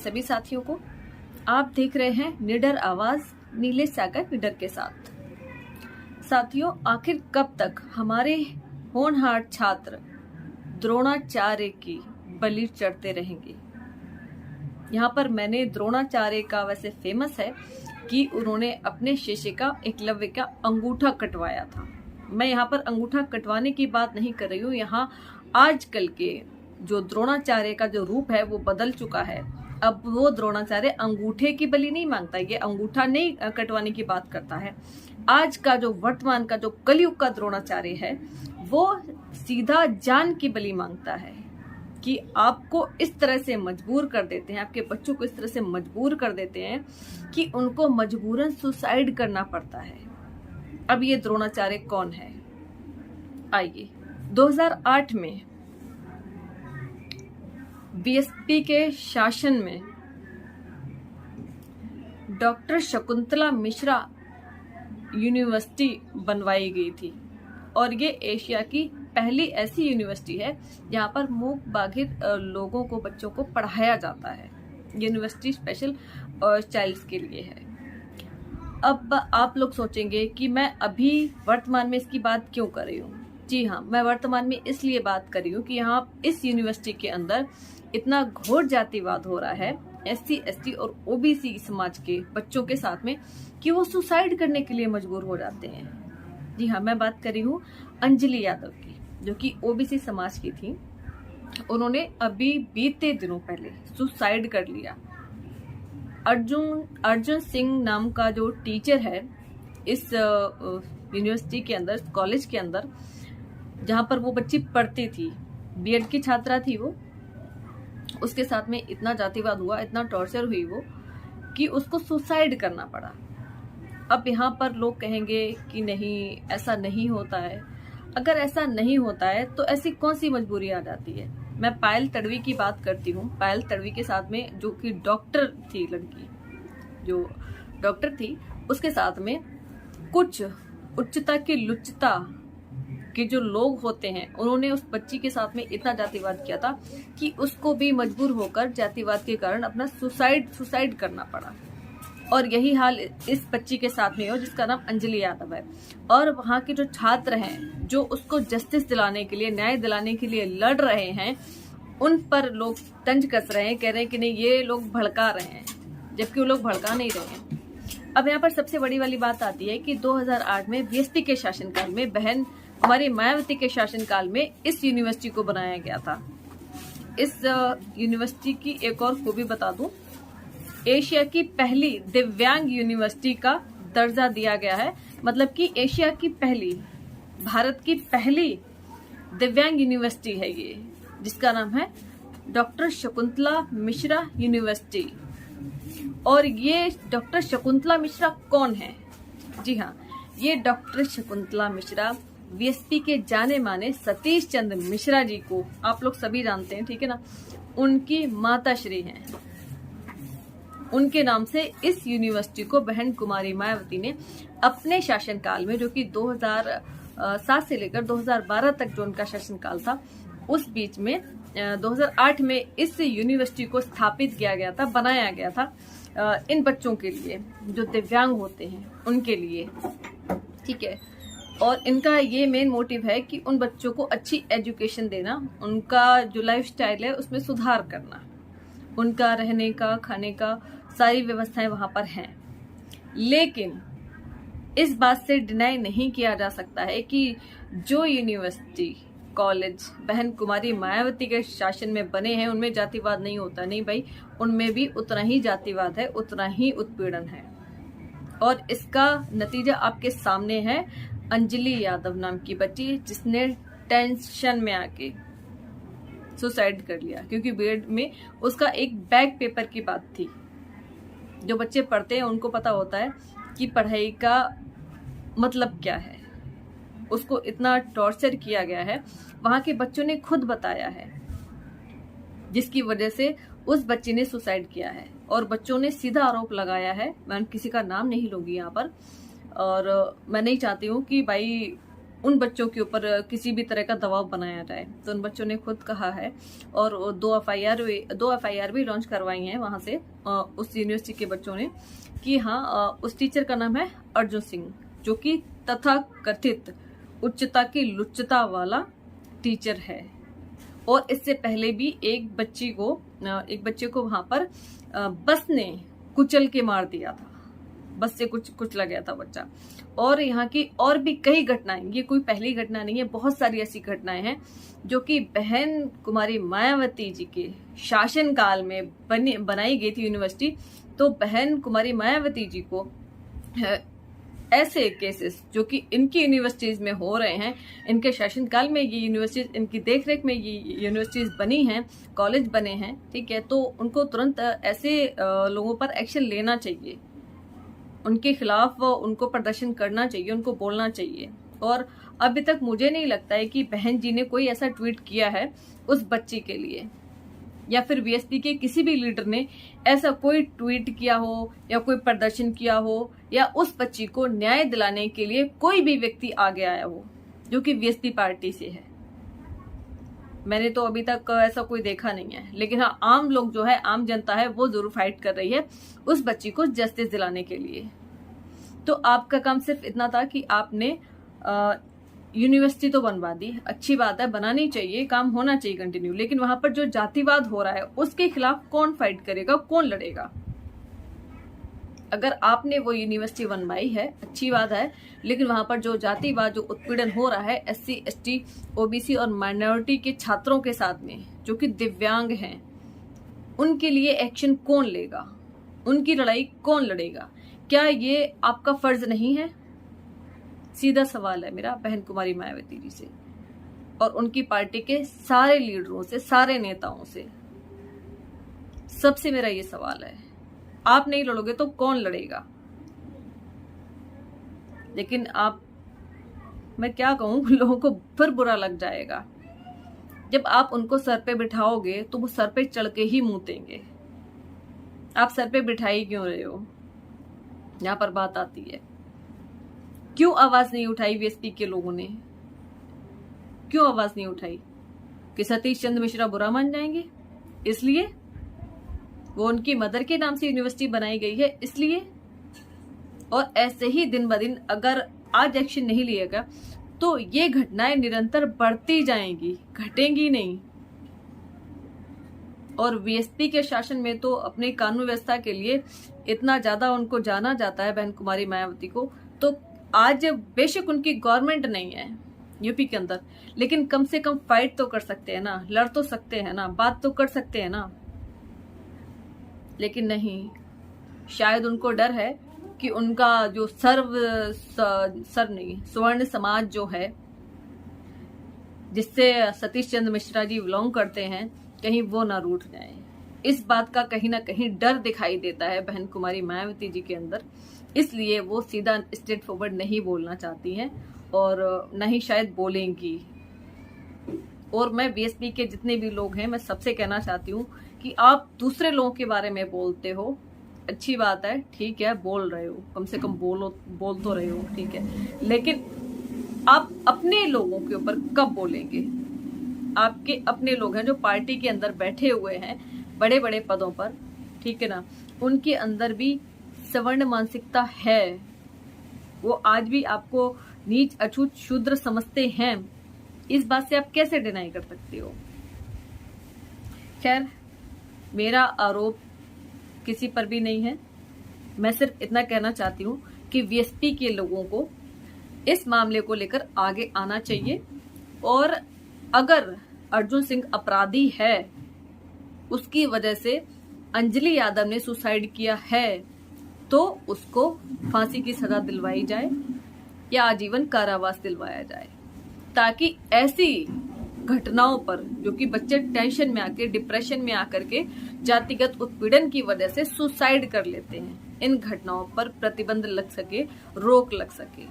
सभी साथियों को। आप देख रहे हैं निडर आवाज नीलेश सागर निडर के साथ। साथियों, आखिर कब तक हमारे होनहार छात्र द्रोणाचार्य की बलि चढ़ते रहेंगे? यहाँ पर मैंने द्रोणाचार्य का वैसे फेमस है कि उन्होंने अपने शिष्य का एकलव्य का अंगूठा कटवाया था। मैं यहाँ पर अंगूठा कटवाने की बात नहीं कर रही हूँ। यहाँ आजकल के जो द्रोणाचार्य का जो रूप है वो बदल चुका है। अब वो द्रोणाचार्य अंगूठे की बलि नहीं मांगता, ये अंगूठा नहीं कटवाने की बात करता है। आज का जो वर्तमान का जो कलयुग का द्रोणाचार्य है वो सीधा जान की बलि मांगता है कि आपको इस तरह से मजबूर कर देते हैं, आपके बच्चों को इस तरह से मजबूर कर देते हैं कि उनको मजबूरन सुसाइड करना पड़ता है। अब ये द्रोणाचार्य कौन है? आइए, 2008 में बीएसपी के शासन में डॉक्टर शकुंतला मिश्रा यूनिवर्सिटी बनवाई गई थी और ये एशिया की पहली ऐसी यूनिवर्सिटी है जहाँ पर मूक बाधित लोगों को, बच्चों को पढ़ाया जाता है। यूनिवर्सिटी स्पेशल चाइल्ड्स के लिए है। अब आप लोग सोचेंगे कि मैं अभी वर्तमान में इसकी बात क्यों कर रही हूँ। जी हाँ, मैं वर्तमान में इसलिए बात कर रही हूँ कि यहाँ इस यूनिवर्सिटी के अंदर इतना घोर जातिवाद हो रहा है एससी, एसटी और ओबीसी समाज के बच्चों के साथ में कि वो सुसाइड करने के लिए मजबूर हो जाते हैं। जी हाँ, मैं बात कर रही हूँ अंजलि यादव की, जो कि ओबीसी समाज की थी। उन्होंने अभी बीते दिनों पहले सुसाइड कर लिया। अर्जुन सिंह नाम का जो टीचर है इस यूनिवर्सिटी के अंदर, कॉलेज के अंदर, जहाँ पर वो बच्ची पढ़ती थी, बीएड की छात्रा थी वो, उसके साथ में इतना जातिवाद हुआ, इतना टॉर्चर हुई वो कि उसको सुसाइड करना पड़ा। अब यहाँ पर लोग कहेंगे कि नहीं, ऐसा नहीं होता है। अगर ऐसा नहीं होता है तो ऐसी कौन सी मजबूरी आ जाती है? मैं पायल तड़वी की बात करती हूँ। पायल तड़वी के साथ में जो कि डॉक्टर थी, लड़की जो डॉक्टर थी, उसके साथ में कुछ उच्चता की लुच्चता के जो लोग होते हैं, उन्होंने उस बच्ची के साथ में इतना जातिवाद किया था कि उसको भी मजबूर होकर जातिवाद के कारण अपना सुसाइड करना पड़ा। और यही हाल इस बच्ची के साथ में हो जिसका नाम अंजलि यादव है। और वहाँ के जो छात्र हैं जो उसको जस्टिस दिलाने के लिए, न्याय दिलाने के लिए लड़ रहे हैं, उन पर लोग तंज कस रहे हैं, कह रहे हैं कि नहीं, ये लोग भड़का रहे हैं, जबकि वो लोग भड़का नहीं रहे हैं। अब यहाँ पर सबसे बड़ी वाली बात आती है कि 2008 में बीएसपी के शासनकाल में, बहन कुमारी मायावती के शासनकाल में इस यूनिवर्सिटी को बनाया गया था। इस यूनिवर्सिटी की एक और खूबी बता दूं, एशिया की पहली दिव्यांग यूनिवर्सिटी का दर्जा दिया गया है। मतलब कि एशिया की पहली, भारत की पहली दिव्यांग यूनिवर्सिटी है ये, जिसका नाम है डॉक्टर शकुंतला मिश्रा यूनिवर्सिटी। और ये डॉक्टर शकुंतला मिश्रा कौन है? जी हाँ, ये डॉक्टर शकुंतला मिश्रा बीएसपी के जाने माने सतीश चंद्र मिश्रा जी को आप लोग सभी जानते हैं, ठीक है ना, उनकी माताश्री हैं। उनके नाम से इस यूनिवर्सिटी को बहन कुमारी मायावती ने अपने शासनकाल में, जो कि 2007 से लेकर 2012 तक जो उनका शासनकाल था, उस बीच में 2008 में इस यूनिवर्सिटी को स्थापित किया गया था, बनाया गया था इन बच्चों के लिए जो दिव्यांग होते हैं, उनके लिए, ठीक है। और इनका ये मेन मोटिव है कि उन बच्चों को अच्छी एजुकेशन देना, उनका जो लाइफ स्टाइल है उसमें सुधार करना, उनका रहने का, खाने का, सारी व्यवस्थाएं वहां पर हैं। लेकिन इस बात से डिनाई नहीं किया जा सकता है कि जो यूनिवर्सिटी, कॉलेज बहन कुमारी मायावती के शासन में बने हैं उनमें जातिवाद नहीं होता। नहीं भाई, उनमें भी उतना ही जातिवाद है, उतना ही उत्पीड़न है। और इसका नतीजा आपके सामने है। अंजलि यादव नाम की बच्ची जिसने टेंशन में आके सुसाइड कर लिया, क्योंकि बीएड में उसका एक बैक पेपर की बात थी। जो बच्चे पढ़ते हैं उनको पता होता है कि पढ़ाई का मतलब क्या है। उसको इतना टॉर्चर किया गया है, वहां के बच्चों ने खुद बताया है, जिसकी वजह से उस बच्ची ने सुसाइड किया है। और बच्चों ने सीधा आरोप लगाया है, मैं किसी का नाम नहीं लूंगी यहाँ पर, और मैं नहीं चाहती हूँ कि भाई उन बच्चों के ऊपर किसी भी तरह का दबाव बनाया जाए। तो उन बच्चों ने खुद कहा है और 2 एफआईआर भी लॉन्च करवाई हैं वहां से उस यूनिवर्सिटी के बच्चों ने कि हाँ उस टीचर का नाम है अर्जुन सिंह, जो कि तथाकथित उच्चता की लुच्चता वाला टीचर है। और इससे पहले भी एक बच्चे को वहां पर बस ने कुचल के मार दिया था, बस से कुचला गया था बच्चा। और यहाँ की और भी कई घटनाएं, ये कोई पहली घटना नहीं है, बहुत सारी ऐसी घटनाएं हैं जो कि बहन कुमारी मायावती जी के शासनकाल में बनाई गई थी यूनिवर्सिटी। तो बहन कुमारी मायावती जी को ऐसे केसेस जो कि इनकी यूनिवर्सिटीज में हो रहे हैं, इनके शासनकाल में ये यूनिवर्सिटीज, इनकी देखरेख में ये यूनिवर्सिटीज बनी हैं, कॉलेज बने हैं, ठीक है, तो उनको तुरंत ऐसे लोगों पर एक्शन लेना चाहिए, उनके खिलाफ उनको प्रदर्शन करना चाहिए, उनको बोलना चाहिए। और अभी तक मुझे नहीं लगता है कि बहन जी ने कोई ऐसा ट्वीट किया है उस बच्ची के लिए, या फिर वीएसपी के किसी भी लीडर ने ऐसा कोई ट्वीट किया हो या कोई प्रदर्शन किया हो या उस बच्ची को न्याय दिलाने के लिए कोई भी व्यक्ति आगे आया हो जो कि वीएसपी पार्टी से है। मैंने तो अभी तक ऐसा कोई देखा नहीं है। लेकिन हाँ, आम लोग जो है, आम जनता है, वो जरूर फाइट कर रही है उस बच्ची को जस्टिस दिलाने के लिए। तो आपका काम सिर्फ इतना था कि आपने यूनिवर्सिटी तो बनवा दी, अच्छी बात है, बनानी चाहिए, काम होना चाहिए कंटिन्यू, लेकिन वहां पर जो जातिवाद हो रहा है उसके खिलाफ कौन फाइट करेगा, कौन लड़ेगा? अगर आपने वो यूनिवर्सिटी बनवाई है, अच्छी बात है, लेकिन वहां पर जो जातिवाद, जो उत्पीड़न हो रहा है एससी, एसटी, ओबीसी और माइनॉरिटी के छात्रों के साथ में, जो कि दिव्यांग हैं, उनके लिए एक्शन कौन लेगा? उनकी लड़ाई कौन लड़ेगा? क्या ये आपका फर्ज नहीं है? सीधा सवाल है मेरा बहन कुमारी मायावती जी से और उनकी पार्टी के सारे लीडरों से, सारे नेताओं से, सबसे मेरा ये सवाल है। आप नहीं लड़ोगे तो कौन लड़ेगा? लेकिन मैं क्या कहूं, लोगों को फिर बुरा लग जाएगा। जब आप उनको सर पे बिठाओगे तो वो सर पे चढ़ के ही मूतेंगे। आप सर पे बिठाई क्यों रहे हो? यहां पर बात आती है। क्यों आवाज नहीं उठाई वीएसपी के लोगों ने? क्यों आवाज नहीं उठाई? कि सतीश चंद्र मिश्रा बुरा मान जाएंगे इसलिए? वो उनकी मदर के नाम से यूनिवर्सिटी बनाई गई है इसलिए? और ऐसे ही दिन ब दिन अगर आज एक्शन नहीं लिएगा तो ये घटनाएं निरंतर बढ़ती जाएंगी, घटेंगी नहीं। और वीएसपी के शासन में तो अपनी कानून व्यवस्था के लिए इतना ज्यादा उनको जाना जाता है, बहन कुमारी मायावती को। तो आज बेशक उनकी गवर्नमेंट नहीं है यूपी के अंदर, लेकिन कम से कम फाइट तो कर सकते हैं ना, लड़ तो सकते हैं ना, बात तो कर सकते हैं ना। लेकिन नहीं, शायद उनको डर है कि उनका जो स्वर्ण समाज जो है, जिससे सतीश चंद्र मिश्रा जी बिलोंग करते हैं, कहीं वो ना रूठ जाए। इस बात का कहीं ना कहीं डर दिखाई देता है बहन कुमारी मायावती जी के अंदर, इसलिए वो सीधा स्ट्रेट फॉरवर्ड नहीं बोलना चाहती हैं और न ही शायद बोलेंगी। और मैं बीएसपी के जितने भी लोग हैं, मैं सबसे कहना चाहती हूँ कि आप दूसरे लोगों के बारे में बोलते हो, अच्छी बात है, ठीक है, बोल रहे हो, कम से कम बोल तो रहे हो, ठीक है, लेकिन आप अपने लोगों के ऊपर कब बोलेंगे? आपके अपने लोग हैं जो पार्टी के अंदर बैठे हुए हैं बड़े बड़े पदों पर, ठीक है ना, उनके अंदर भी सवर्ण मानसिकता है। वो आज भी आपको नीच, अछूत, शूद्र समझते हैं। इस बात से आप कैसे डिनाई कर सकते हो? खैर, मेरा आरोप किसी पर भी नहीं है। मैं सिर्फ इतना कहना चाहती हूँ कि वीएसपी के लोगों को इस मामले को लेकर आगे आना चाहिए और अगर अर्जुन सिंह अपराधी है, उसकी वजह से अंजलि यादव ने सुसाइड किया है, तो उसको फांसी की सजा दिलवाई जाए या आजीवन कारावास दिलवाया जाए, ताकि ऐसी घटनाओं पर, जो कि बच्चे टेंशन में आके, डिप्रेशन में आकर के जातिगत उत्पीड़न की वजह से सुसाइड कर लेते हैं, इन घटनाओं पर प्रतिबंध लग सके, रोक लग सके।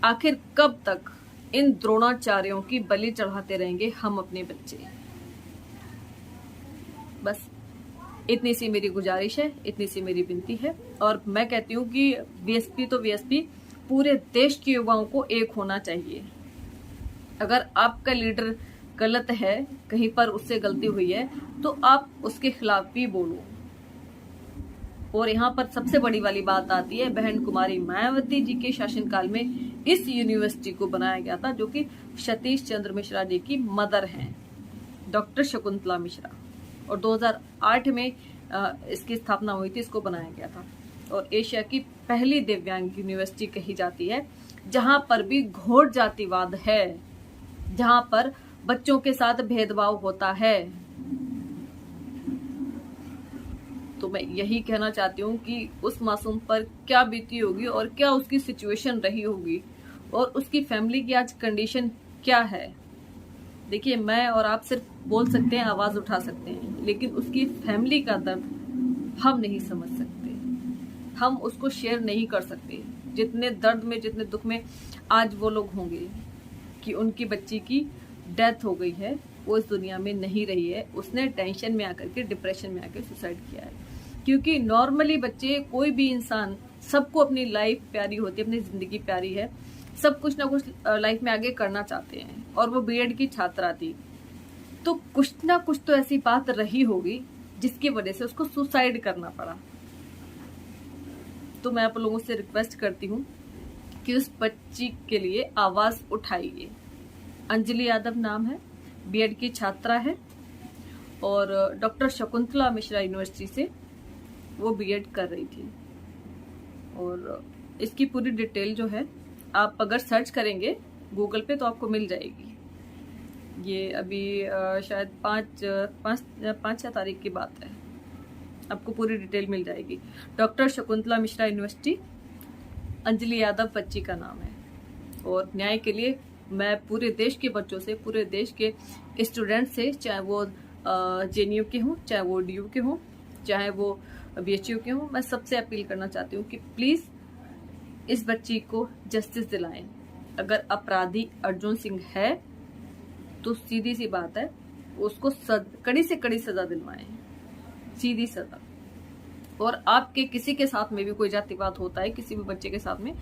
आखिर कब तक इन द्रोणाचार्यों की बलि चढ़ाते रहेंगे हम अपने बच्चे? बस इतनी सी मेरी गुजारिश है, इतनी सी मेरी विनती है। और मैं कहती हूँ कि वीएसपी तो वीएसपी, पूरे देश के युवाओं को एक होना चाहिए। अगर आपका लीडर गलत है, कहीं पर उससे गलती हुई है, तो आप उसके खिलाफ भी बोलो। और यहाँ पर सबसे बड़ी वाली बात आती है, बहन कुमारी मायावती जी के शासनकाल में इस यूनिवर्सिटी को बनाया गया था, जो कि सतीश चंद्र मिश्रा जी की मदर हैं, डॉक्टर शकुंतला मिश्रा। और 2008 में इसकी स्थापना हुई थी, इसको बनाया गया था। और एशिया की पहली दिव्यांग यूनिवर्सिटी कही जाती है, जहां पर भी घोर जातिवाद है, जहां पर बच्चों के साथ भेदभाव होता है। तो मैं यही कहना चाहती हूँ कि उस मासूम पर क्या बीती होगी और क्या उसकी सिचुएशन रही होगी और उसकी फैमिली की आज कंडीशन क्या है। देखिए, मैं और आप सिर्फ बोल सकते हैं, आवाज उठा सकते हैं, लेकिन उसकी फैमिली का दर्द हम नहीं समझ सकते, हम उसको शेयर नहीं कर सकते। जितने दर्द में, जितने दुख में आज वो लोग होंगे कि उनकी बच्ची की डेथ हो गई है, वो इस दुनिया में नहीं रही है, उसने टेंशन में आकर के, डिप्रेशन में आकर सुसाइड किया है। क्योंकि नॉर्मली बच्चे, कोई भी इंसान, सबको अपनी लाइफ प्यारी होती है, अपनी जिंदगी प्यारी है, सब कुछ ना कुछ लाइफ में आगे करना चाहते हैं। और वो बीएड की छात्रा थी, तो कुछ ना कुछ तो ऐसी बात रही होगी जिसकी वजह से उसको सुसाइड करना पड़ा। तो मैं आप लोगों से रिक्वेस्ट करती हूँ कि उस बच्ची के लिए आवाज उठाइए। अंजलि यादव नाम है, बीएड की छात्रा है और डॉक्टर शकुंतला मिश्रा यूनिवर्सिटी से वो बीएड कर रही थी। और इसकी पूरी डिटेल जो है, आप अगर सर्च करेंगे गूगल पे तो आपको मिल जाएगी। ये अभी शायद 5-6 तारीख की बात है, आपको पूरी डिटेल मिल जाएगी। डॉक्टर शकुंतला मिश्रा यूनिवर्सिटी, अंजलि यादव बच्ची का नाम है। और न्याय के लिए मैं पूरे देश के बच्चों से, पूरे देश के स्टूडेंट से, चाहे वो जेएनयू के हों, चाहे वो डीयू के हों, चाहे वो बीएचयू के हों, मैं सबसे अपील करना चाहती हूँ कि प्लीज इस बच्ची को जस्टिस दिलाएं। अगर अपराधी अर्जुन सिंह है तो सीधी सी बात है, उसको कड़ी से कड़ी सजा दिलवाएं, सीधी सजा। और आपके किसी के साथ में भी कोई जातिवाद होता है, किसी भी बच्चे के साथ में,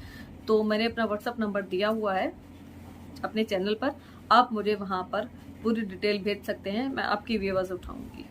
तो मैंने अपना व्हाट्सएप नंबर दिया हुआ है अपने चैनल पर, आप मुझे वहां पर पूरी डिटेल भेज सकते हैं, मैं आपकी भी आवाज उठाऊंगी।